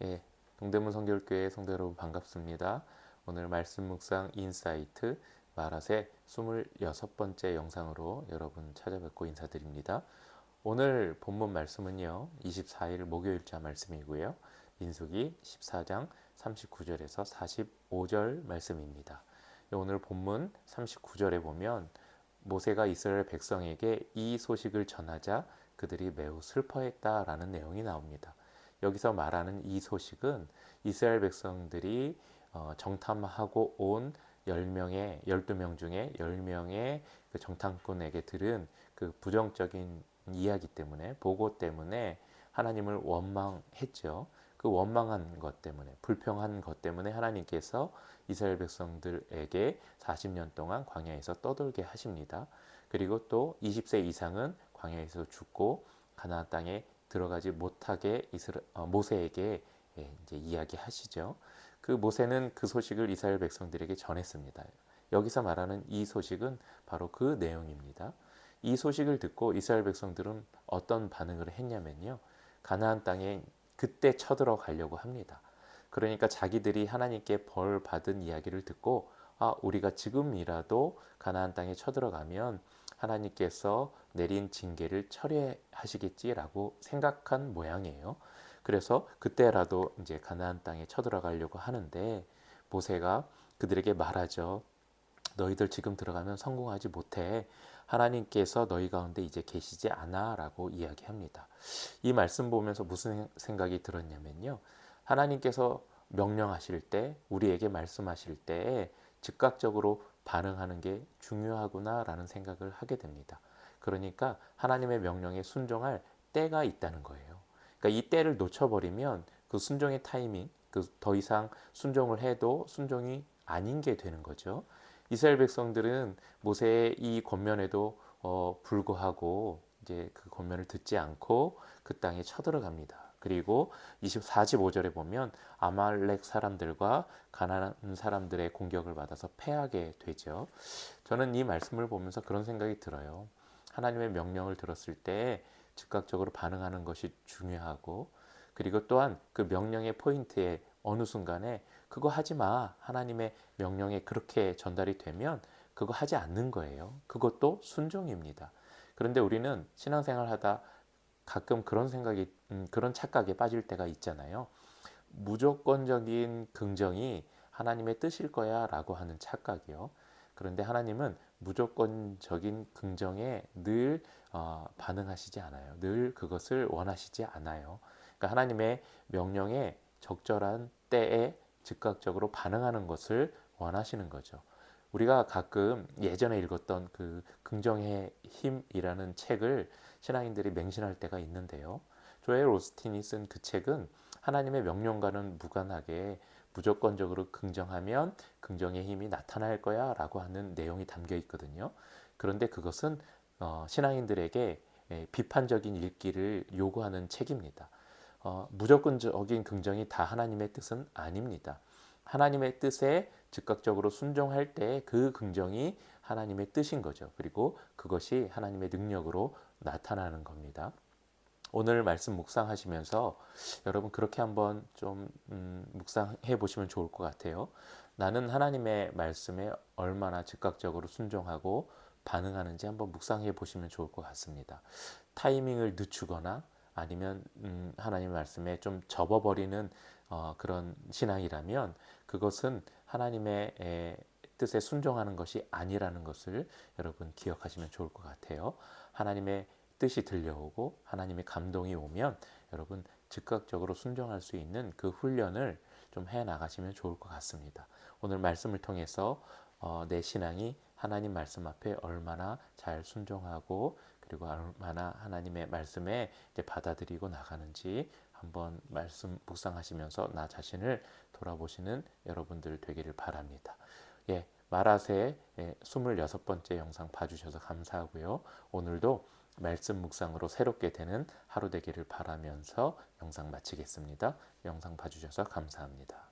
예, 동대문 성결교회 성도 여러분 반갑습니다. 오늘 말씀 묵상 인사이트 마라세 26번째 영상으로 여러분 찾아뵙고 인사드립니다. 오늘 본문 말씀은요. 24일 목요일자 말씀이고요. 민수기 14장 39절에서 45절 말씀입니다. 오늘 본문 39절에 보면 모세가 이스라엘 백성에게 이 소식을 전하자 그들이 매우 슬퍼했다라는 내용이 나옵니다. 여기서 말하는 이 소식은 이스라엘 백성들이 정탐하고 온 12명 중에 10명의 그 정탐꾼에게 들은 그 부정적인 이야기 때문에, 보고 때문에 하나님을 원망했죠. 그 원망한 것 때문에, 불평한 것 때문에 하나님께서 이스라엘 백성들에게 40년 동안 광야에서 떠돌게 하십니다. 그리고 또 20세 이상은 광야에서 죽고 가나안 땅에 들어가지 못하게 모세에게 이제 이야기하시죠. 그 모세는 그 소식을 이스라엘 백성들에게 전했습니다. 여기서 말하는 이 소식은 바로 그 내용입니다. 이 소식을 듣고 이스라엘 백성들은 어떤 반응을 했냐면요. 가나안 땅에 그때 쳐들어가려고 합니다. 그러니까 자기들이 하나님께 벌 받은 이야기를 듣고 우리가 지금이라도 가나안 땅에 쳐들어가면 하나님께서 내린 징계를 철회하시겠지라고 생각한 모양이에요. 그래서 그때라도 이제 가나안 땅에 쳐들어가려고 하는데 모세가 그들에게 말하죠. 너희들 지금 들어가면 성공하지 못해. 하나님께서 너희 가운데 이제 계시지 않아라고 이야기합니다. 이 말씀 보면서 무슨 생각이 들었냐면요. 하나님께서 명령하실 때, 우리에게 말씀하실 때 즉각적으로 반응하는 게 중요하구나라는 생각을 하게 됩니다. 그러니까 하나님의 명령에 순종할 때가 있다는 거예요. 그러니까 이 때를 놓쳐버리면 그 순종의 타이밍, 그 더 이상 순종을 해도 순종이 아닌 게 되는 거죠. 이스라엘 백성들은 모세의 이 권면에도 불구하고 이제 그 권면을 듣지 않고 그 땅에 쳐들어갑니다. 그리고 45절에 보면 아말렉 사람들과 가나안 사람들의 공격을 받아서 패하게 되죠. 저는 이 말씀을 보면서 그런 생각이 들어요. 하나님의 명령을 들었을 때 즉각적으로 반응하는 것이 중요하고, 그리고 또한 그 명령의 포인트에 어느 순간에 그거 하지 마. 하나님의 명령에 그렇게 전달이 되면 그거 하지 않는 거예요. 그것도 순종입니다. 그런데 우리는 신앙생활 하다 가끔 그런 생각이, 그런 착각에 빠질 때가 있잖아요. 무조건적인 긍정이 하나님의 뜻일 거야 라고 하는 착각이요. 그런데 하나님은 무조건적인 긍정에 늘 반응하시지 않아요. 늘 그것을 원하시지 않아요. 그러니까 하나님의 명령에 적절한 때에 즉각적으로 반응하는 것을 원하시는 거죠. 우리가 가끔 예전에 읽었던 그 긍정의 힘이라는 책을 신앙인들이 맹신할 때가 있는데요. 조엘 오스틴이 쓴 그 책은 하나님의 명령과는 무관하게 무조건적으로 긍정하면 긍정의 힘이 나타날 거야 라고 하는 내용이 담겨 있거든요. 그런데 그것은 신앙인들에게 비판적인 읽기를 요구하는 책입니다. 무조건적인 긍정이 다 하나님의 뜻은 아닙니다. 하나님의 뜻에 즉각적으로 순종할 때 그 긍정이 하나님의 뜻인 거죠. 그리고 그것이 하나님의 능력으로 나타나는 겁니다. 오늘 말씀 묵상하시면서 여러분 그렇게 한번 좀 묵상해 보시면 좋을 것 같아요. 나는 하나님의 말씀에 얼마나 즉각적으로 순종하고 반응하는지 한번 묵상해 보시면 좋을 것 같습니다. 타이밍을 늦추거나 아니면 하나님의 말씀에 좀 접어버리는 그런 신앙이라면 그것은 하나님의 뜻에 순종하는 것이 아니라는 것을 여러분 기억하시면 좋을 것 같아요. 하나님의 뜻이 들려오고 하나님의 감동이 오면 여러분 즉각적으로 순종할 수 있는 그 훈련을 좀 해 나가시면 좋을 것 같습니다. 오늘 말씀을 통해서 내 신앙이 하나님 말씀 앞에 얼마나 잘 순종하고 그리고 얼마나 하나님의 말씀에 이제 받아들이고 나가는지 한번 말씀 묵상하시면서 나 자신을 돌아보시는 여러분들 되기를 바랍니다. 예, 마라세 26번째 영상 봐주셔서 감사하고요. 오늘도 말씀 묵상으로 새롭게 되는 하루 되기를 바라면서 영상 마치겠습니다. 영상 봐주셔서 감사합니다.